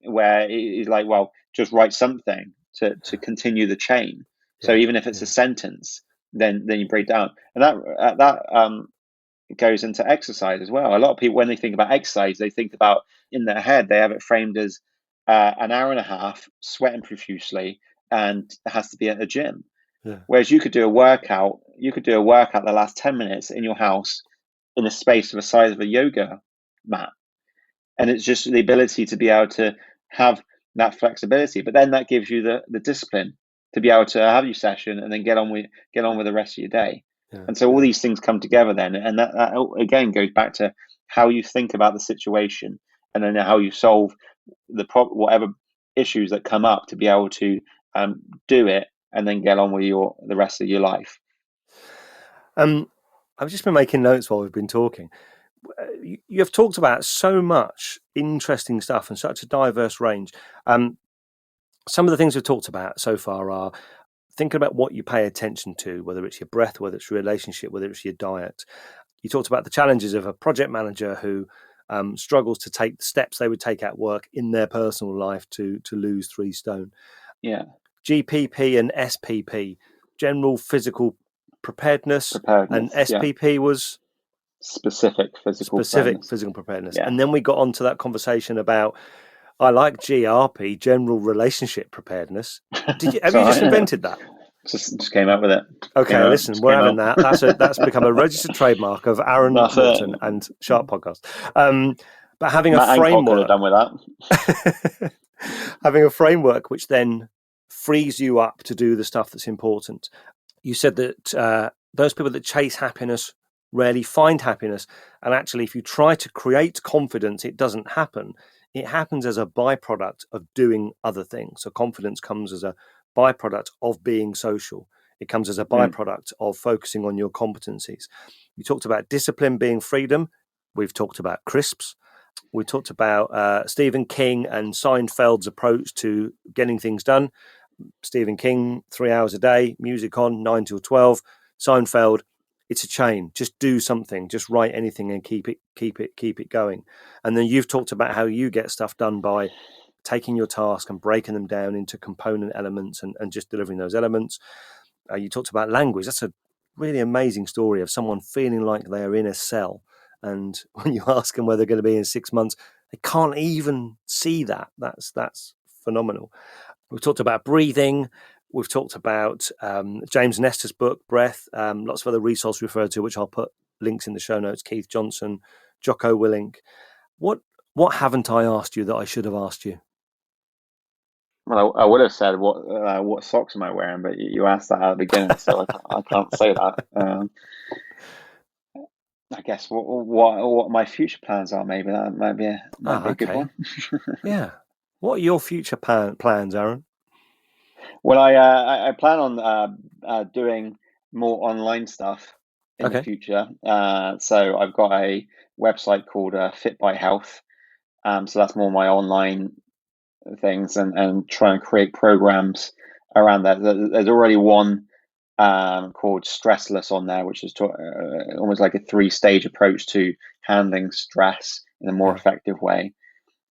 where he's like, "Well, just write something to continue the chain." So even if it's a sentence, then you break down, and that goes into exercise as well. A lot of people, when they think about exercise, they think about, in their head, they have it framed as an hour and a half, sweating profusely, and it has to be at a gym. Yeah. Whereas you could do a workout the last 10 minutes in your house in a space of the size of a yoga mat. And it's just the ability to be able to have that flexibility. But then that gives you the discipline to be able to have your session and then get on with the rest of your day. Yeah. And so all these things come together then, and that again goes back to how you think about the situation, and then how you solve whatever issues that come up, to be able to do it and then get on with the rest of your life. I've just been making notes while we've been talking. You have talked about so much interesting stuff and such a diverse range. Some of the things we've talked about so far are thinking about what you pay attention to, whether it's your breath, whether it's your relationship, whether it's your diet. You talked about the challenges of a project manager who struggles to take the steps they would take at work in their personal life to lose 3 stone. Yeah. GPP and SPP, general physical preparedness, and SPP was specific physical preparedness. Yeah. And then we got onto that conversation about, I like GRP, general relationship preparedness. Have you just invented that? Just came up with it. Okay, listen, we're having that. That's become a registered trademark of Aaron Morton and Sharp Podcast. But having Matt a framework, done with that. having a framework which then frees you up to do the stuff that's important. You said that those people that chase happiness rarely find happiness, and actually, if you try to create confidence, it doesn't happen. It happens as a byproduct of doing other things. So confidence comes as a byproduct of being social. It comes as a byproduct of focusing on your competencies. You talked about discipline being freedom. We've talked about crisps. We talked about Stephen King and Seinfeld's approach to getting things done. Stephen King, 3 hours a day, music on, 9 till 12. Seinfeld, it's a chain. Just do something. Just write anything and keep it going. And then you've talked about how you get stuff done by taking your task and breaking them down into component elements and just delivering those elements. You talked about language. That's a really amazing story of someone feeling like they're in a cell. And when you ask them where they're going to be in 6 months, they can't even see that. That's phenomenal. We've talked about breathing. We've talked about James Nestor's book, Breath, lots of other resources referred to, which I'll put links in the show notes. Keith Johnson, Jocko Willink. What haven't I asked you that I should have asked you? Well, I would have said what socks am I wearing, but you asked that at the beginning, so I can't say that. I guess what my future plans are, maybe that might be a good one. Yeah. What are your future plans, Aaron? Well, I plan on doing more online stuff in the future. So I've got a website called Fit by Health. So that's more my online things and try and create programs around that. There's already one called Stressless on there, which is almost like a 3-stage approach to handling stress in a more effective way.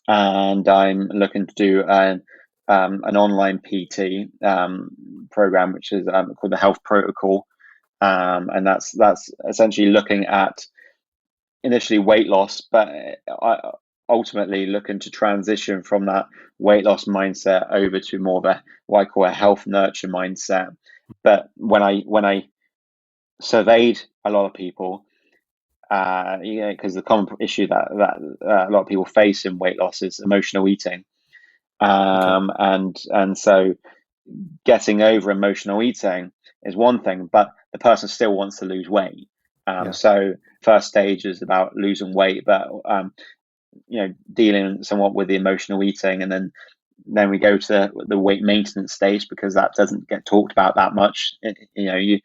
And I'm looking to do an online PT program, which is called the Health Protocol, and that's essentially looking at initially weight loss, but ultimately looking to transition from that weight loss mindset over to more of a what I call a health nurture mindset. But when I surveyed a lot of people, because the common issue that a lot of people face in weight loss is emotional eating, and so getting over emotional eating is one thing, but the person still wants to lose weight. So first stage is about losing weight, but dealing somewhat with the emotional eating, and then we go to the weight maintenance stage, because that doesn't get talked about that much. You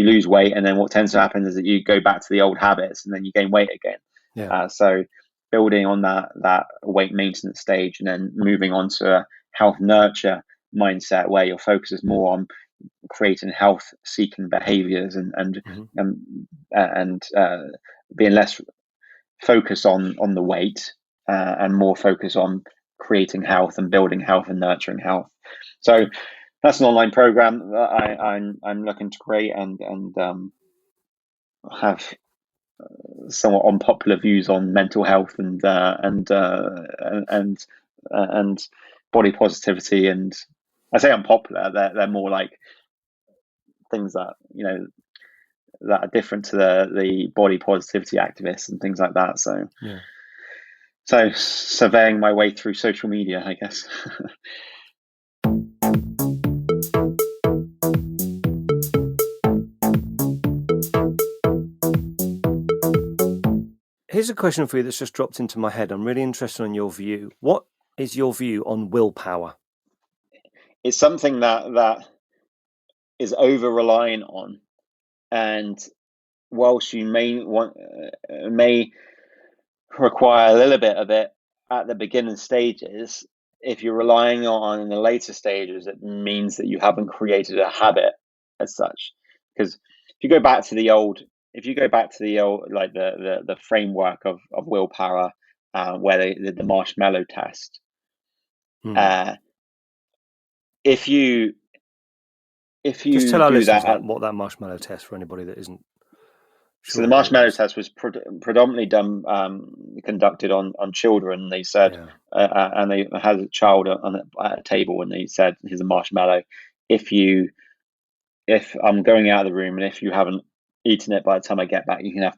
lose weight, and then what tends to happen is that you go back to the old habits, and then you gain weight again. So building on that weight maintenance stage, and then moving on to a health nurture mindset where your focus is more on creating health seeking behaviors and being less focused on the weight and more focus on creating health and building health and nurturing health. So that's an online program that I'm looking to create and have somewhat unpopular views on mental health and body positivity. And I say unpopular; they're more like things that that are different to the body positivity activists and things like that. So so surveying my way through social media, I guess. Here's a question for you that's just dropped into my head. I'm really interested in your view. What is your view on willpower? It's something that is over relying on, and whilst you may require a little bit of it at the beginning stages, if you're relying on in the later stages, it means that you haven't created a habit as such. Because if you go back to the old like the framework of willpower, where they did the marshmallow test, if you just tell our do listeners that, what that marshmallow test for anybody that isn't sure. So the marshmallow test was predominantly conducted on children. They said, and they had a child at a table, and they said, "Here's a marshmallow. If you if I'm going out of the room and if you haven't eaten it by the time I get back, you can have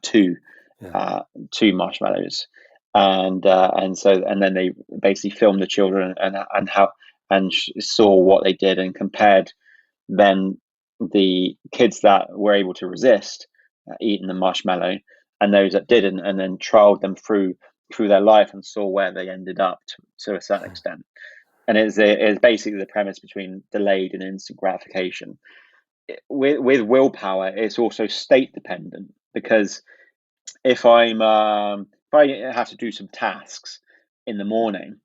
Yeah. two marshmallows. And then they basically filmed the children and how and saw what they did and compared then the kids that were able to resist eating the marshmallow and those that didn't, and then trialed them through their life and saw where they ended up to a certain extent. And it's basically the premise between delayed and instant gratification. With willpower, it's also state dependent, because if I have to do some tasks in the morning,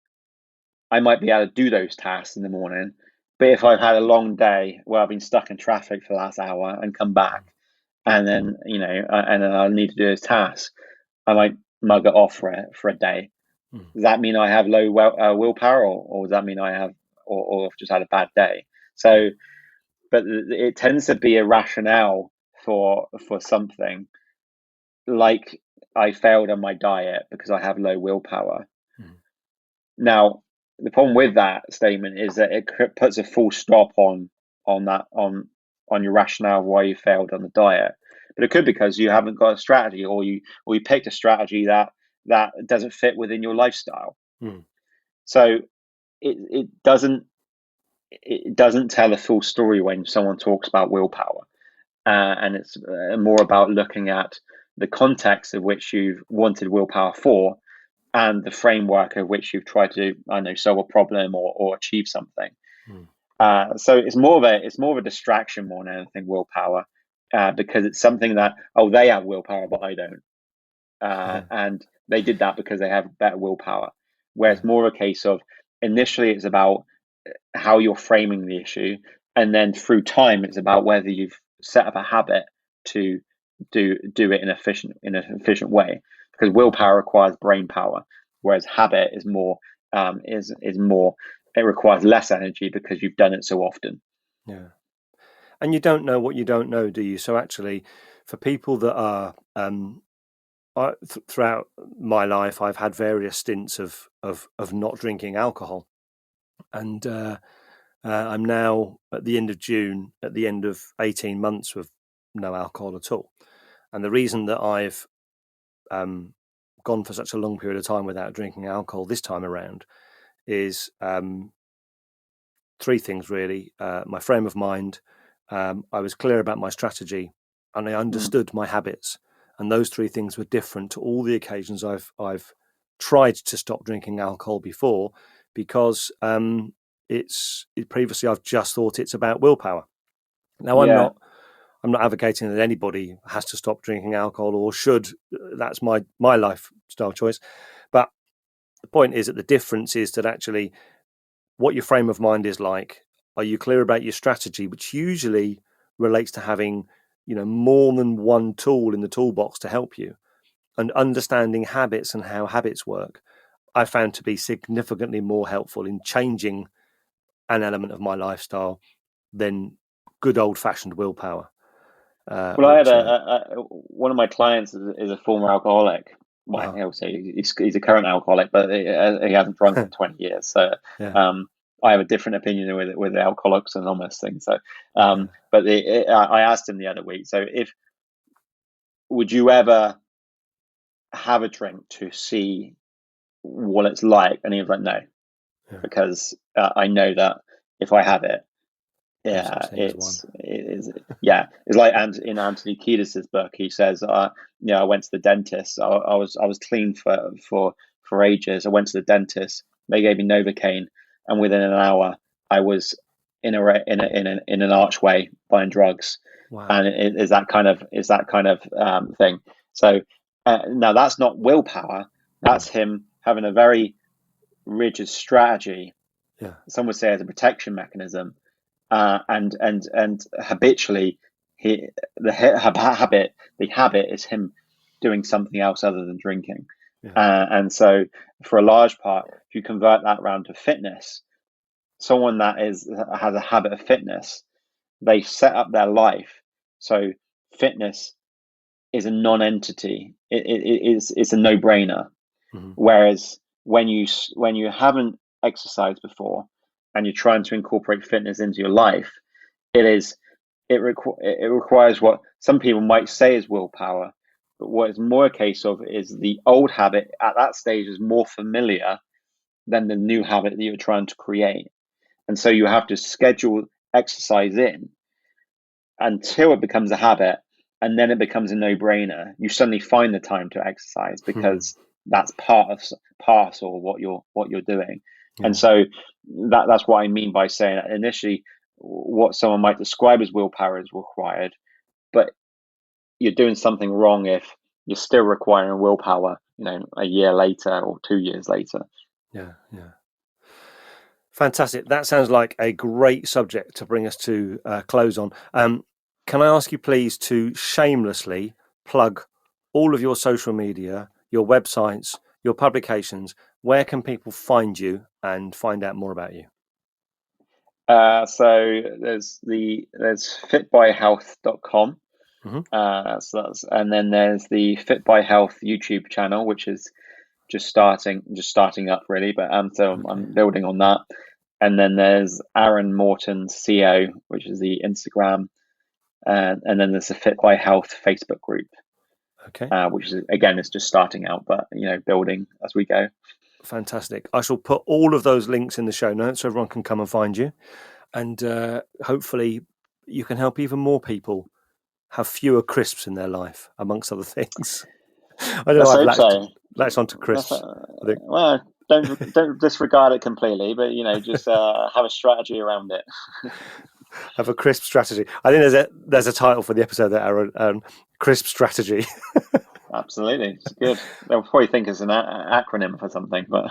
I might be able to do those tasks in the morning. But if I've had a long day where I've been stuck in traffic for the last hour and come back, and then and then I need to do those tasks, I might mug it off for a day. Does that mean I have low willpower, or does that mean I have, or I've just had a bad day? So, but it tends to be a rationale for something, like I failed on my diet because I have low willpower. Now, the problem with that statement is that it puts a full stop on your rationale of why you failed on the diet. But it could be because you haven't got a strategy, or you picked a strategy that doesn't fit within your lifestyle. So it doesn't tell the full story when someone talks about willpower, and it's more about looking at the context of which you've wanted willpower for, and the framework of which you've tried to, I know, solve a problem or achieve something. So it's more of a distraction more than anything, willpower, because it's something that, oh, they have willpower but I don't, and they did that because they have better willpower. Whereas more a case of, initially it's about how you're framing the issue, and then through time it's about whether you've set up a habit to do it in an efficient way, because willpower requires brain power, whereas habit is more it requires less energy because you've done it so often. Yeah. And you don't know what you don't know, do you? So actually, for people that are throughout my life, I've had various stints of not drinking alcohol, and I'm now at the end of June, at the end of 18 months with no alcohol at all. And the reason that I've gone for such a long period of time without drinking alcohol this time around is three things really. My frame of mind, I was clear about my strategy, and I understood my habits. And those three things were different to all the occasions I've tried to stop drinking alcohol before, because previously I've just thought it's about willpower. Now I'm not advocating that anybody has to stop drinking alcohol or should. That's my lifestyle choice. But the point is that the difference is that actually what your frame of mind is like. Are you clear about your strategy, which usually relates to having, more than one tool in the toolbox to help you, and understanding habits and how habits work, I found to be significantly more helpful in changing an element of my lifestyle than good old-fashioned willpower. Well, I had one of my clients is a former alcoholic. Well, he'll say he's a current alcoholic, but he hasn't drunk in 20 years. So I have a different opinion with the Alcoholics Anonymous thing. So, but I asked him the other week. So, would you ever have a drink to see what it's like? And he was like, no, because I know that if I have it, it's like, and in Anthony Kiedis's book, he says, I went to the dentist. I was clean for ages. I went to the dentist. They gave me Novocaine, and within an hour, I was in an archway buying drugs. Wow. And it is that kind of thing. So now that's not willpower. That's him having a very rigid strategy. Yeah. Some would say as a protection mechanism. And habitually, the habit is him doing something else other than drinking. And so, for a large part, if you convert that around to fitness, someone that has a habit of fitness, they set up their life so fitness is a non-entity. It's a no-brainer. Whereas when you haven't exercised before, and you're trying to incorporate fitness into your life, it is it requires what some people might say is willpower, but what it's more a case of is the old habit at that stage is more familiar than the new habit that you're trying to create. And so you have to schedule exercise in until it becomes a habit, and then it becomes a no-brainer. You suddenly find the time to exercise because that's parcel of what you're doing. Yeah. And so that's what I mean by saying that initially what someone might describe as willpower is required, but you're doing something wrong if you're still requiring willpower, a year later or 2 years later. Yeah. Fantastic. That sounds like a great subject to bring us to close on. Can I ask you please to shamelessly plug all of your social media, your websites, your publications? Where can people find you and find out more about you? So there's fitbyhealth.com. And then there's the Fit by Health YouTube channel, which is just starting up really, but I'm building on that. And then there's Aaron Morton CO, which is the Instagram, and then there's the Fit by Health Facebook group, which is again it's just starting out, but building as we go. Fantastic. I shall put all of those links in the show notes so everyone can come and find you, and hopefully you can help even more people have fewer crisps in their life, amongst other things. I don't know. I've latched onto crisps. Well, don't disregard it completely, but just have a strategy around it. Have a crisp strategy. I think there's a title for the episode there, Aaron. Crisp strategy. Absolutely, it's good. They'll probably think it's an acronym for something. But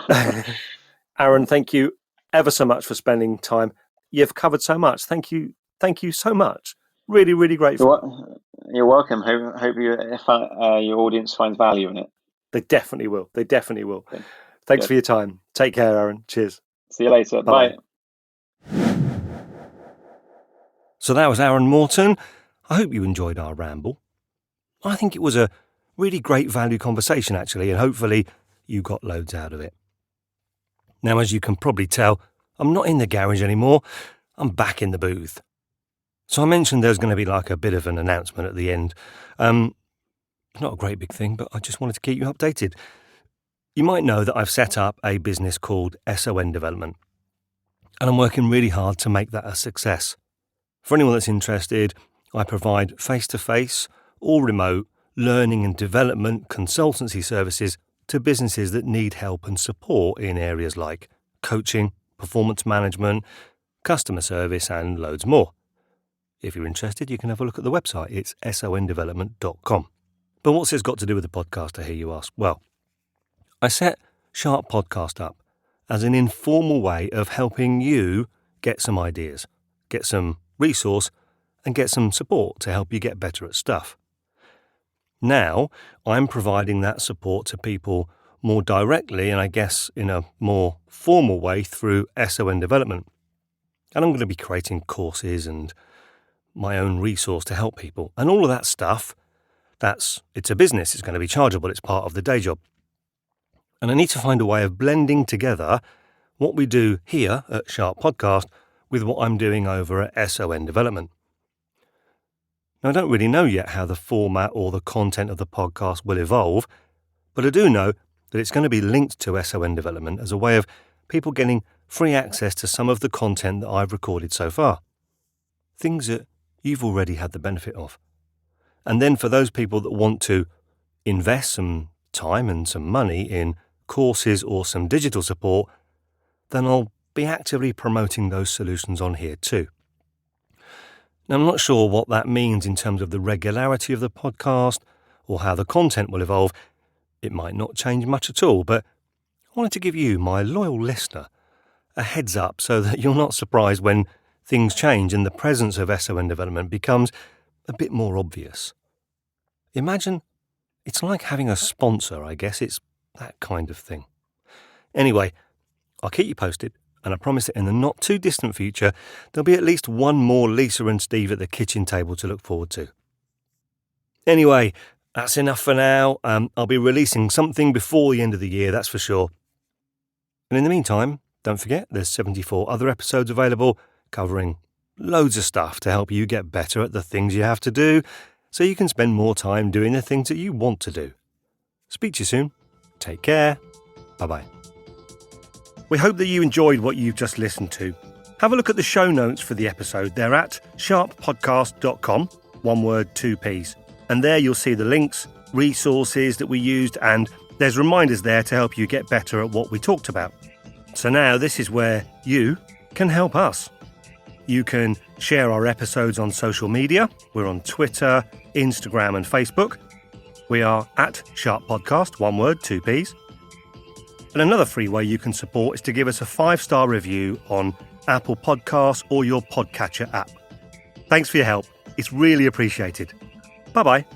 Aaron, thank you ever so much for spending time. You've covered so much. Thank you so much. Really, really grateful. You're welcome. Hope your audience finds value in it. They definitely will. Okay. Thanks for your time. Take care, Aaron. Cheers. See you later. Bye. So that was Aaron Morton. I hope you enjoyed our ramble. I think it was a really great value conversation, actually, and hopefully you got loads out of it. Now, as you can probably tell, I'm not in the garage anymore. I'm back in the booth. So I mentioned there's going to be like a bit of an announcement at the end. Not a great big thing, but I just wanted to keep you updated. You might know that I've set up a business called SON Development, and I'm working really hard to make that a success. For anyone that's interested, I provide face-to-face or remote learning and development consultancy services to businesses that need help and support in areas like coaching, performance management, customer service, and loads more. If you're interested, you can have a look at the website. It's sondevelopment.com. But what's this got to do with the podcast, I hear you ask? Well, I set Sharp Podcast up as an informal way of helping you get some ideas, get some resource, and get some support to help you get better at stuff. Now, I'm providing that support to people more directly and I guess in a more formal way through SON Development. And I'm going to be creating courses and my own resource to help people. And all of that stuff, it's a business, it's going to be chargeable, it's part of the day job. And I need to find a way of blending together what we do here at Sharp Podcast with what I'm doing over at SON Development. Now, I don't really know yet how the format or the content of the podcast will evolve, but I do know that it's going to be linked to SON Development as a way of people getting free access to some of the content that I've recorded so far. Things that you've already had the benefit of. And then for those people that want to invest some time and some money in courses or some digital support, then I'll be actively promoting those solutions on here too. Now, I'm not sure what that means in terms of the regularity of the podcast or how the content will evolve. It might not change much at all, but I wanted to give you, my loyal listener, a heads up so that you're not surprised when things change and the presence of SON Development becomes a bit more obvious. Imagine it's like having a sponsor, I guess. It's that kind of thing. Anyway, I'll keep you posted, and I promise that in the not too distant future, there'll be at least one more Lisa and Steve at the kitchen table to look forward to. Anyway, that's enough for now. I'll be releasing something before the end of the year, that's for sure. And in the meantime, don't forget, there's 74 other episodes available covering Loads of stuff to help you get better at the things you have to do, so you can spend more time doing the things that you want to do. Speak to you soon. Take care. Bye-bye. We hope that you enjoyed what you've just listened to. Have a look at the show notes for the episode. They're at sharppodcast.com, one word, two Ps. And there you'll see the links, resources that we used, and there's reminders there to help you get better at what we talked about. So now this is where you can help us. You can share our episodes on social media. We're on Twitter, Instagram and Facebook. We are at Sharp Podcast, one word, two Ps. And another free way you can support is to give us a 5-star review on Apple Podcasts or your podcatcher app. Thanks for your help. It's really appreciated. Bye-bye.